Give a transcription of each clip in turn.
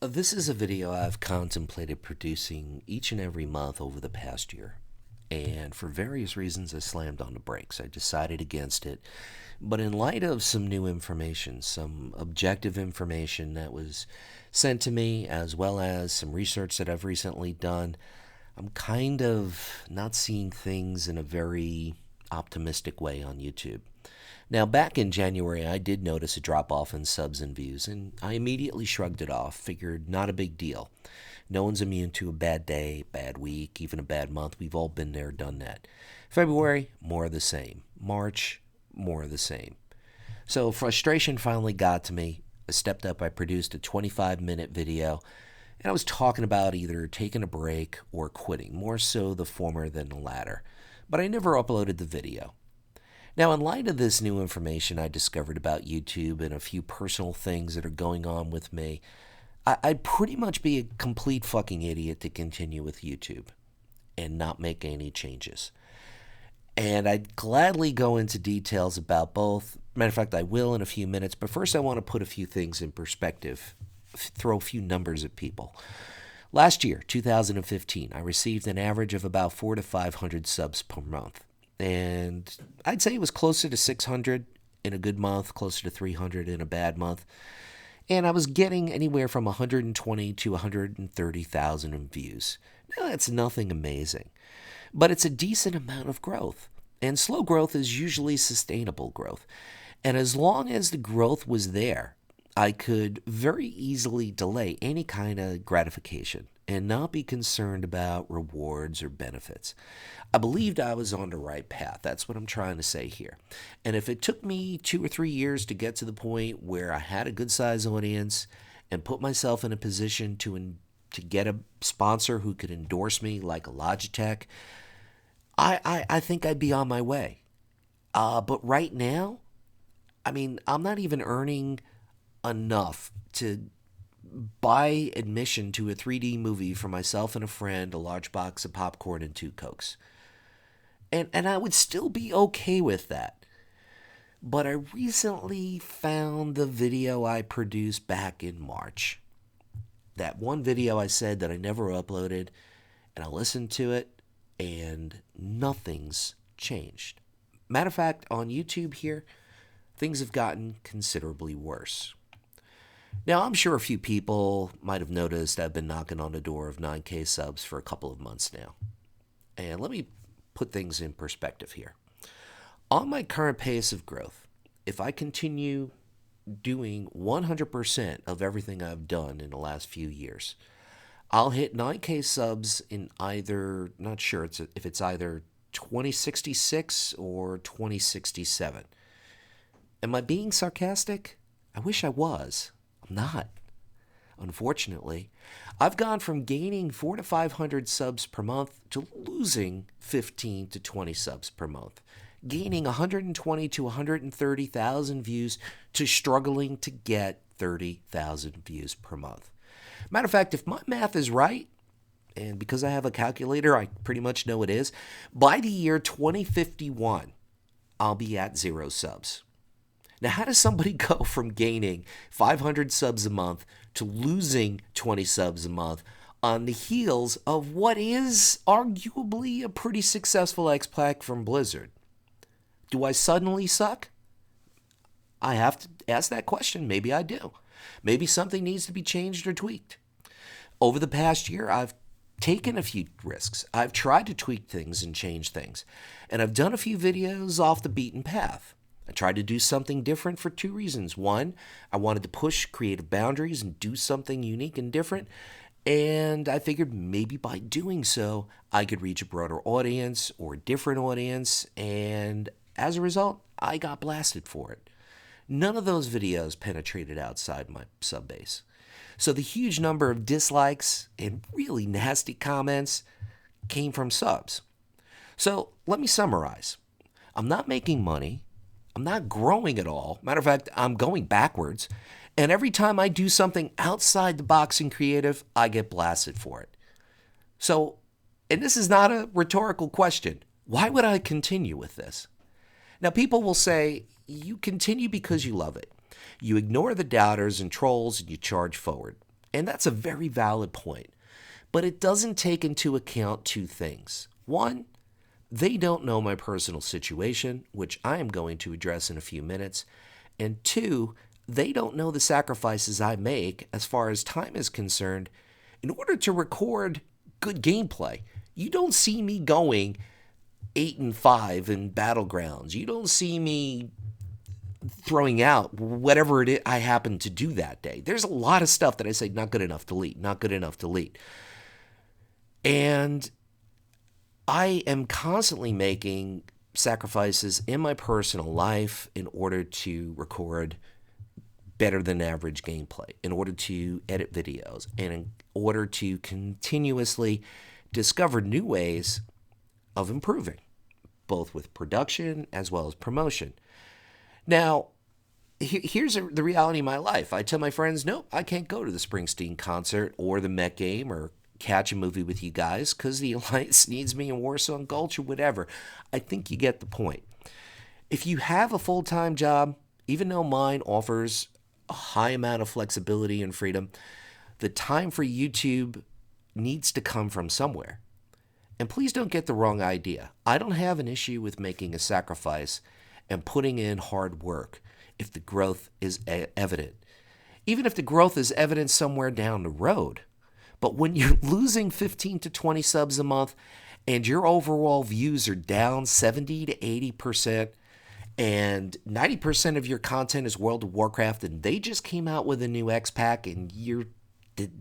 This is a video I've contemplated producing each and every month over the past year. And for various reasons, I slammed on the brakes. I decided against it. But in light of some new information, some objective information that was sent to me, as well as some research that I've recently done, I'm kind of not seeing things in a very optimistic way on YouTube. Now, back in January, I did notice a drop off in subs and views, and I immediately shrugged it off, figured not a big deal. No one's immune to a bad day, bad week, even a bad month. We've all been there, done that. February, more of the same. March, more of the same. So frustration finally got to me. I stepped up, I produced a 25-minute video, and I was talking about either taking a break or quitting, more so the former than the latter. But I never uploaded the video. Now, in light of this new information I discovered about YouTube and a few personal things that are going on with me, I'd pretty much be a complete fucking idiot to continue with YouTube and not make any changes. And I'd gladly go into details about both. Matter of fact, I will in a few minutes, but first I want to put a few things in perspective, throw a few numbers at people. Last year, 2015, I received an average of about 400 to 500 subs per month. And I'd say it was closer to 600 in a good month, closer to 300 in a bad month. And I was getting anywhere from 120 to 130,000 in views. Now, that's nothing amazing, but it's a decent amount of growth. And slow growth is usually sustainable growth. And as long as the growth was there, I could very easily delay any kind of gratification and not be concerned about rewards or benefits. I believed I was on the right path. That's what I'm trying to say here. And if it took me 2 or 3 years to get to the point where I had a good size audience and put myself in a position to get a sponsor who could endorse me like a Logitech, I think I'd be on my way. But right now, I'm not even earning enough to buy admission to a 3D movie for myself and a friend, a large box of popcorn, and 2 Cokes. And I would still be okay with that. But I recently found the video I produced back in March. That one video I said that I never uploaded, and I listened to it, and nothing's changed. Matter of fact, on YouTube here, things have gotten considerably worse. Now, I'm sure a few people might have noticed I've been knocking on the door of 9K subs for a couple of months now. And let me put things in perspective here. On my current pace of growth, if I continue doing 100% of everything I've done in the last few years, I'll hit 9K subs in either, not sure if it's either 2066 or 2067. Am I being sarcastic? I wish I was. I'm not. Unfortunately, I've gone from gaining 400 to 500 subs per month to losing 15 to 20 subs per month, gaining 120 to 130,000 views to struggling to get 30,000 views per month. Matter of fact, if my math is right, and because I have a calculator, I pretty much know it is, by the year 2051, I'll be at 0 subs. Now, how does somebody go from gaining 500 subs a month to losing 20 subs a month on the heels of what is arguably a pretty successful X-Pack from Blizzard? Do I suddenly suck? I have to ask that question. Maybe I do. Maybe something needs to be changed or tweaked. Over the past year, I've taken a few risks. I've tried to tweak things and change things. And I've done a few videos off the beaten path. I tried to do something different for 2 reasons. One, I wanted to push creative boundaries and do something unique and different. And I figured maybe by doing so, I could reach a broader audience or a different audience. And as a result, I got blasted for it. None of those videos penetrated outside my sub base. So the huge number of dislikes and really nasty comments came from subs. So let me summarize. I'm not making money. I'm not growing at all. Matter of fact, I'm going backwards. And every time I do something outside the box and creative, I get blasted for it. So, and this is not a rhetorical question, why would I continue with this? Now, people will say, you continue because you love it. You ignore the doubters and trolls and you charge forward. And that's a very valid point. But it doesn't take into account two things. One, they don't know my personal situation, which I am going to address in a few minutes. And two, they don't know the sacrifices I make as far as time is concerned in order to record good gameplay. You don't see me going 8-5 in Battlegrounds. You don't see me throwing out whatever it is I happen to do that day. There's a lot of stuff that I say, not good enough, delete, not good enough, delete. And I am constantly making sacrifices in my personal life in order to record better than average gameplay, in order to edit videos, and in order to continuously discover new ways of improving, both with production as well as promotion. Now, here's the reality of my life. I tell my friends, nope, I can't go to the Springsteen concert or the Met game or catch a movie with you guys because the Alliance needs me in Warsaw and Gulch or whatever. I think you get the point. If you have a full-time job, even though mine offers a high amount of flexibility and freedom, the time for YouTube needs to come from somewhere. And please don't get the wrong idea. I don't have an issue with making a sacrifice and putting in hard work if the growth is evident. Even if the growth is evident somewhere down the road. But when you're losing 15 to 20 subs a month and your overall views are down 70 to 80% and 90% of your content is World of Warcraft and they just came out with a new X pack and you're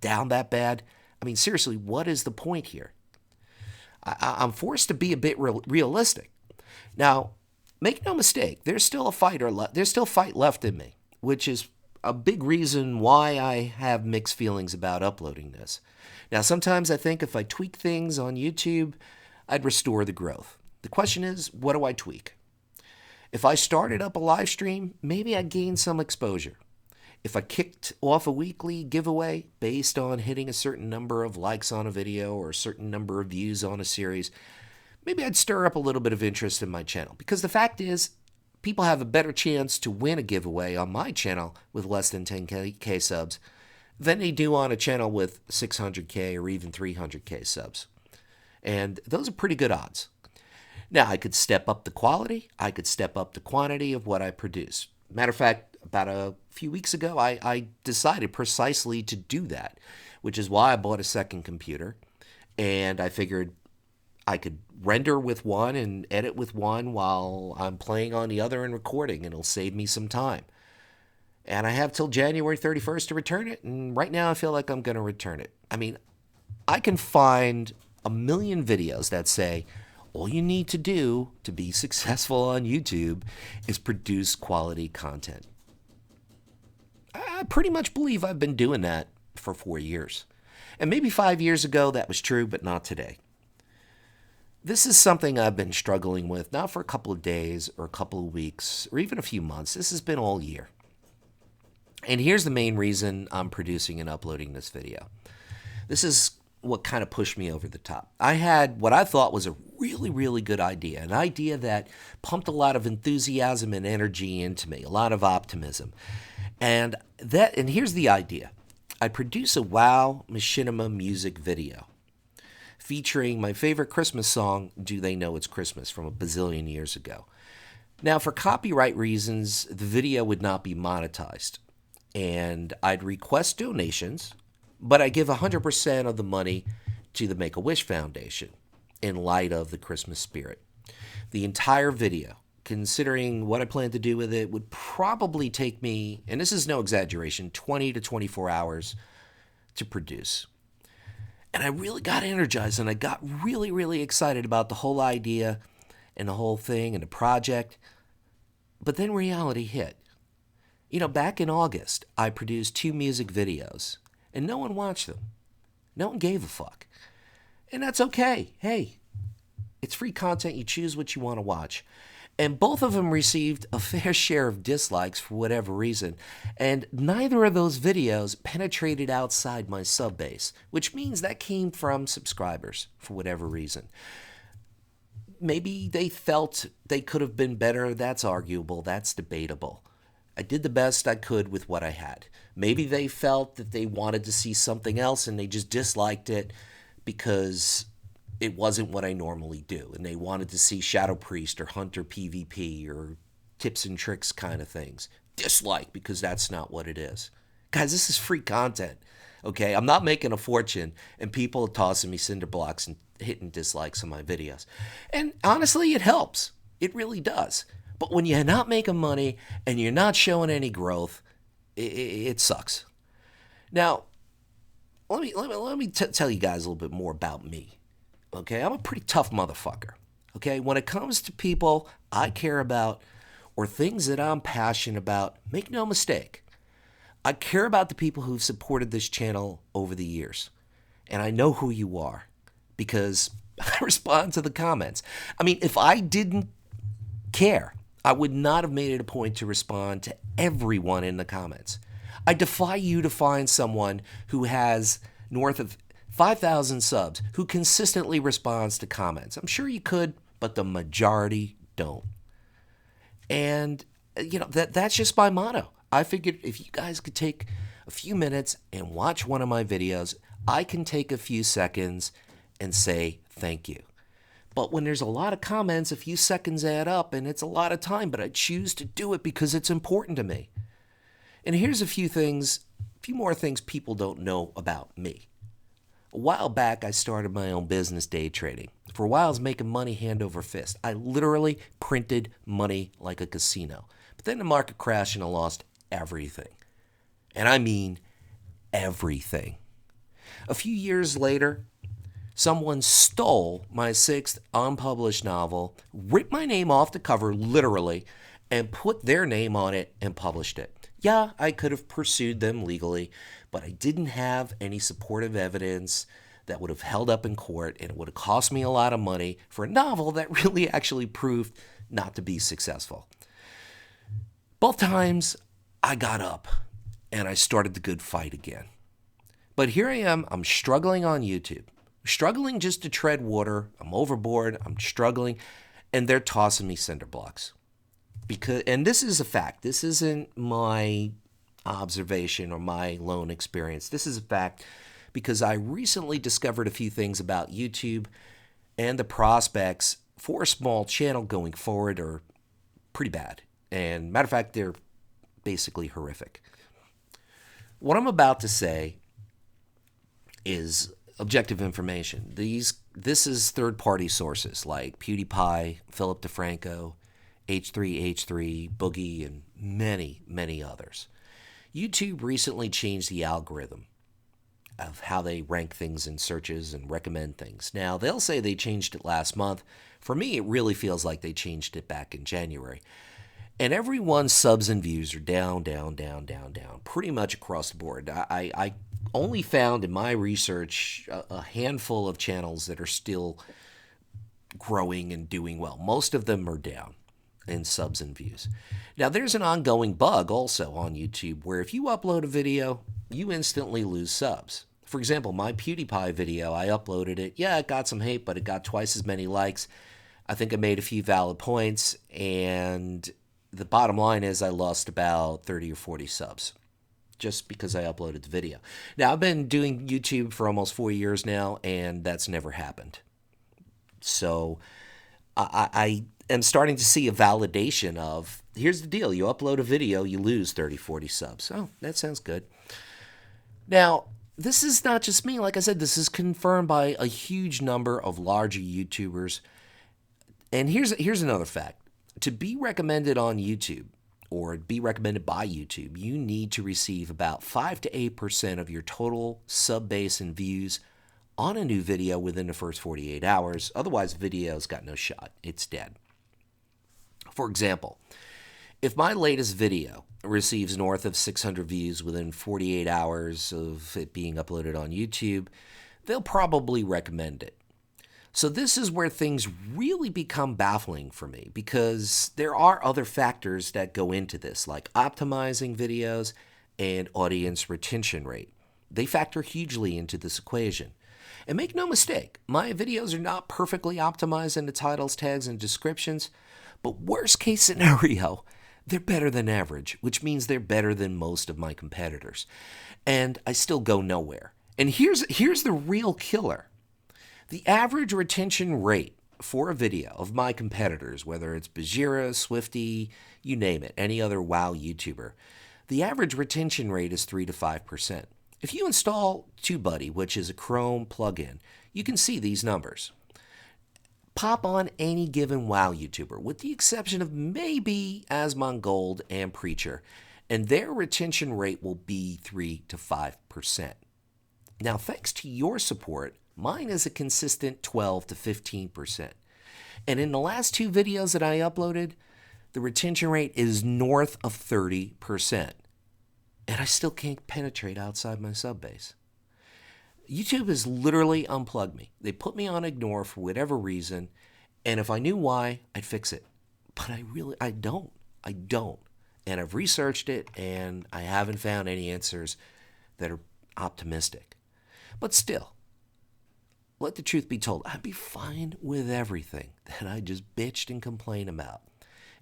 down that bad, I mean, seriously, what is the point here? I'm forced to be a bit realistic. Now, make no mistake, there's still fight left in me, which is a big reason why I have mixed feelings about uploading this. Now, sometimes I think if I tweak things on YouTube, I'd restore the growth. The question is, what do I tweak? If I started up a live stream, maybe I'd gain some exposure. If I kicked off a weekly giveaway based on hitting a certain number of likes on a video or a certain number of views on a series, maybe I'd stir up a little bit of interest in my channel. Because the fact is, people have a better chance to win a giveaway on my channel with less than 10K subs than they do on a channel with 600K or even 300K subs. And those are pretty good odds. Now, I could step up the quality. I could step up the quantity of what I produce. Matter of fact, about a few weeks ago, I decided precisely to do that, which is why I bought a second computer. And I figured I could render with one and edit with one while I'm playing on the other and recording, and it'll save me some time. And I have till January 31st to return it, and right now I feel like I'm going to return it. I mean, I can find a million videos that say, all you need to do to be successful on YouTube is produce quality content. I pretty much believe I've been doing that for 4 years. And maybe 5 years ago that was true, but not today. This is something I've been struggling with, not for a couple of days or a couple of weeks or even a few months. This has been all year. And here's the main reason I'm producing and uploading this video. This is what kind of pushed me over the top. I had what I thought was a really, really good idea, an idea that pumped a lot of enthusiasm and energy into me, a lot of optimism. And here's the idea. I produce a WoW Machinima music video featuring my favorite Christmas song, Do They Know It's Christmas, from a bazillion years ago. Now, for copyright reasons, the video would not be monetized, and I'd request donations, but I give 100% of the money to the Make-A-Wish Foundation in light of the Christmas spirit. The entire video, considering what I plan to do with it, would probably take me, and this is no exaggeration, 20 to 24 hours to produce. And I really got energized, and I got really, really excited about the whole idea and the whole thing and the project. But then reality hit. You know, back in August, I produced 2 music videos, and no one watched them. No one gave a fuck. And that's okay. Hey, it's free content. You choose what you want to watch. And both of them received a fair share of dislikes for whatever reason. And neither of those videos penetrated outside my sub base, which means that came from subscribers for whatever reason. Maybe they felt they could have been better. That's arguable. That's debatable. I did the best I could with what I had. Maybe they felt that they wanted to see something else and they just disliked it because it wasn't what I normally do. And they wanted to see Shadow Priest or Hunter PvP or tips and tricks kind of things. Dislike because that's not what it is. Guys, this is free content. Okay, I'm not making a fortune, and people are tossing me cinder blocks and hitting dislikes on my videos. And honestly, it helps. It really does. But when you're not making money and you're not showing any growth, it sucks. Now, let me tell you guys a little bit more about me. Okay, I'm a pretty tough motherfucker. Okay, when it comes to people I care about or things that I'm passionate about, make no mistake. I care about the people who've supported this channel over the years. And I know who you are because I respond to the comments. I mean, if I didn't care, I would not have made it a point to respond to everyone in the comments. I defy you to find someone who has north of 5,000 subs who consistently responds to comments. I'm sure you could, but the majority don't. And, you know, that's just my motto. I figured if you guys could take a few minutes and watch one of my videos, I can take a few seconds and say thank you. But when there's a lot of comments, a few seconds add up and it's a lot of time, but I choose to do it because it's important to me. And here's a few more things people don't know about me. A while back, I started my own business, day trading. For a while, I was making money hand over fist. I literally printed money like a casino. But then the market crashed and I lost everything. And I mean everything. A few years later, someone stole my 6th unpublished novel, ripped my name off the cover, literally, and put their name on it and published it. Yeah, I could have pursued them legally, but I didn't have any supportive evidence that would have held up in court, and it would have cost me a lot of money for a novel that really actually proved not to be successful. Both times, I got up, and I started the good fight again. But here I am, I'm struggling on YouTube. Struggling just to tread water. I'm overboard, I'm struggling, and they're tossing me cinder blocks. And this is a fact. This isn't my observation or my lone experience. This is a fact because I recently discovered a few things about YouTube, and the prospects for a small channel going forward are pretty bad. And matter of fact, they're basically horrific. What I'm about to say is objective information. This is third-party sources like PewDiePie, Philip DeFranco, H3H3, Boogie, and many, many others. YouTube recently changed the algorithm of how they rank things in searches and recommend things. Now, they'll say they changed it last month. For me, it really feels like they changed it back in January. And everyone's subs and views are down, down, down, down, down, pretty much across the board. I only found in my research a handful of channels that are still growing and doing well. Most of them are down in subs and views. Now, there's an ongoing bug also on YouTube where if you upload a video, you instantly lose subs. For example, my PewDiePie video, I uploaded it. Yeah, it got some hate, but it got twice as many likes. I think I made a few valid points, and the bottom line is I lost about 30 or 40 subs just because I uploaded the video. Now, I've been doing YouTube for almost 4 years now, and that's never happened. So I am starting to see a validation of, here's the deal, you upload a video, you lose 30, 40 subs. Oh, that sounds good. Now, this is not just me. Like I said, this is confirmed by a huge number of larger YouTubers. And here's another fact. To be recommended on YouTube or be recommended by YouTube, you need to receive about 5 to 8% of your total sub base and views on a new video within the first 48 hours. Otherwise, the video's got no shot. It's dead. For example, if my latest video receives north of 600 views within 48 hours of it being uploaded on YouTube, they'll probably recommend it. So this is where things really become baffling for me because there are other factors that go into this, like optimizing videos and audience retention rate. They factor hugely into this equation. And make no mistake, my videos are not perfectly optimized in the titles, tags, and descriptions, but worst case scenario, they're better than average, which means they're better than most of my competitors. And I still go nowhere. And here's the real killer. The average retention rate for a video of my competitors, whether it's Bajira, Swifty, you name it, any other WoW YouTuber, the average retention rate is 3 to 5%. If you install TubeBuddy, which is a Chrome plugin, you can see these numbers. Pop on any given WoW YouTuber, with the exception of maybe Asmongold and Preacher, and their retention rate will be 3 to 5%. Now, thanks to your support, mine is a consistent 12 to 15%. And in the last 2 videos that I uploaded, the retention rate is north of 30%. And I still can't penetrate outside my sub base. YouTube has literally unplugged me. They put me on ignore for whatever reason, and if I knew why, I'd fix it. But I don't. And I've researched it, and I haven't found any answers that are optimistic. But still, let the truth be told, I'd be fine with everything that I just bitched and complained about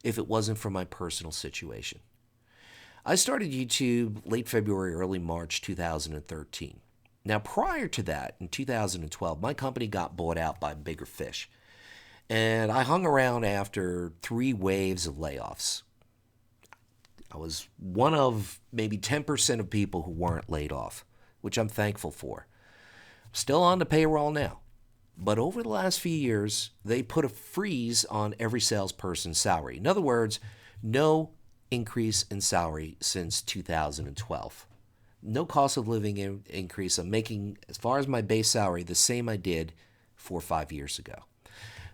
if it wasn't for my personal situation. I started YouTube late February, early March 2013. Now, prior to that, in 2012, my company got bought out by bigger fish. And I hung around after 3 waves of layoffs. I was one of maybe 10% of people who weren't laid off, which I'm thankful for. I'm still on the payroll now. But over the last few years, they put a freeze on every salesperson's salary. In other words, no increase in salary since 2012. No cost of living increase. I'm making, as far as my base salary, the same I did 4 or 5 years ago.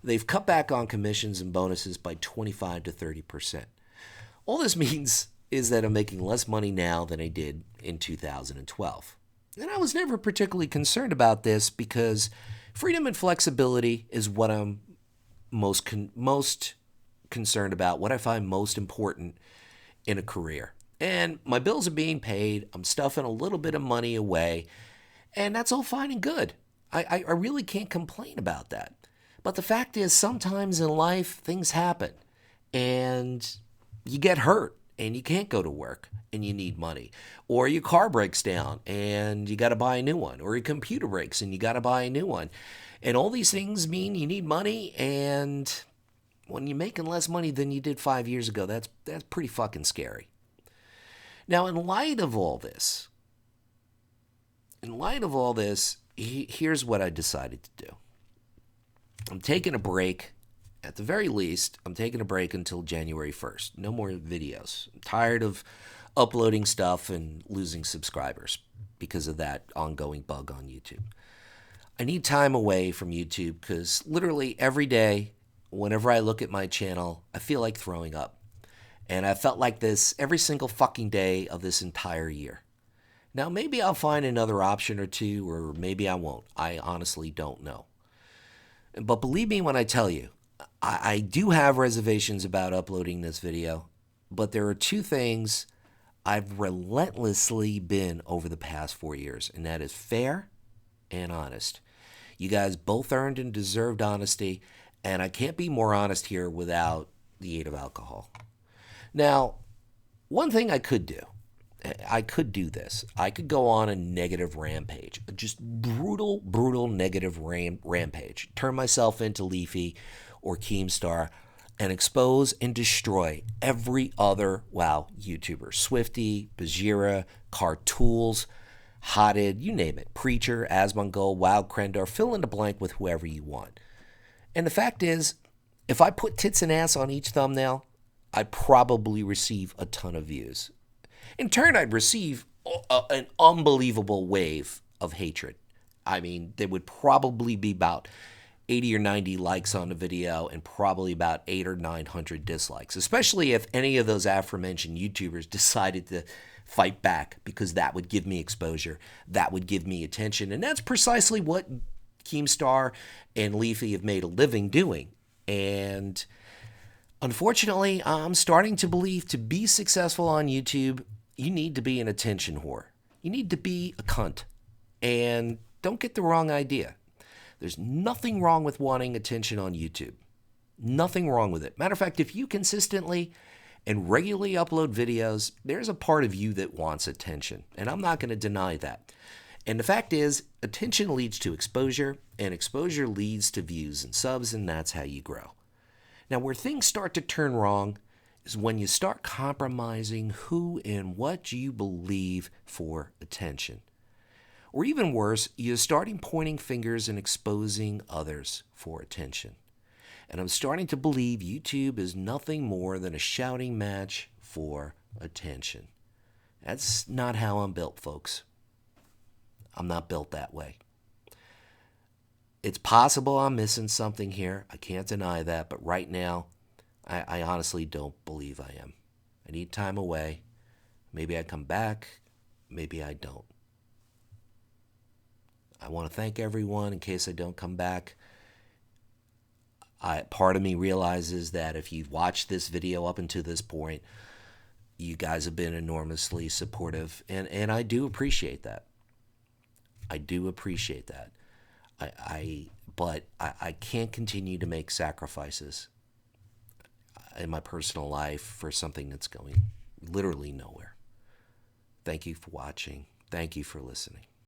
They've cut back on commissions and bonuses by 25 to 30%. All this means is that I'm making less money now than I did in 2012. And I was never particularly concerned about this because freedom and flexibility is what I'm most concerned about, what I find most important in a career. And my bills are being paid. I'm stuffing a little bit of money away. And that's all fine and good. I really can't complain about that. But the fact is, sometimes in life, things happen. And you get hurt. And you can't go to work. And you need money. Or your car breaks down. And you got to buy a new one. Or your computer breaks. And you got to buy a new one. And all these things mean you need money. And when you're making less money than you did 5 years ago, that's pretty fucking scary. Now, in light of all this, here's what I decided to do. I'm taking a break. At the very least, I'm taking a break until January 1st. No more videos. I'm tired of uploading stuff and losing subscribers because of that ongoing bug on YouTube. I need time away from YouTube because literally every day, whenever I look at my channel, I feel like throwing up. And I felt like this every single fucking day of this entire year. Now, maybe I'll find another option or two, or maybe I won't. I honestly don't know. But believe me when I tell you, I do have reservations about uploading this video, but there are 2 things I've relentlessly been over the past 4 years, and that is fair and honest. You guys both earned and deserved honesty, and I can't be more honest here without the aid of alcohol. Now, one thing I could do this. I could go on a negative rampage, just brutal negative rampage. Turn myself into Leafy or Keemstar and expose and destroy every other WoW YouTuber. Swifty, Bajira, Cartools, Hotted, you name it. Preacher, Asmongold, Wild Krendor, fill in the blank with whoever you want. And the fact is, if I put tits and ass on each thumbnail, I'd probably receive a ton of views. In turn, I'd receive an unbelievable wave of hatred. I mean, there would probably be about 80 or 90 likes on the video and probably about 800 or 900 dislikes, especially if any of those aforementioned YouTubers decided to fight back, because that would give me exposure, that would give me attention, and that's precisely what Keemstar and Leafy have made a living doing. And unfortunately, I'm starting to believe to be successful on YouTube, you need to be an attention whore. You need to be a cunt. And don't get the wrong idea. There's nothing wrong with wanting attention on YouTube. Nothing wrong with it. Matter of fact, if you consistently and regularly upload videos, there's a part of you that wants attention, and I'm not going to deny that. And the fact is, attention leads to exposure, and exposure leads to views and subs, and that's how you grow. Now, where things start to turn wrong is when you start compromising who and what you believe for attention. Or even worse, you're starting pointing fingers and exposing others for attention. And I'm starting to believe YouTube is nothing more than a shouting match for attention. That's not how I'm built, folks. I'm not built that way. It's possible I'm missing something here. I can't deny that. But right now, I honestly don't believe I am. I need time away. Maybe I come back. Maybe I don't. I want to thank everyone in case I don't come back. Part of me realizes that if you've watched this video up until this point, you guys have been enormously supportive, and I do appreciate that. I do appreciate that. But I can't continue to make sacrifices in my personal life for something that's going literally nowhere. Thank you for watching. Thank you for listening.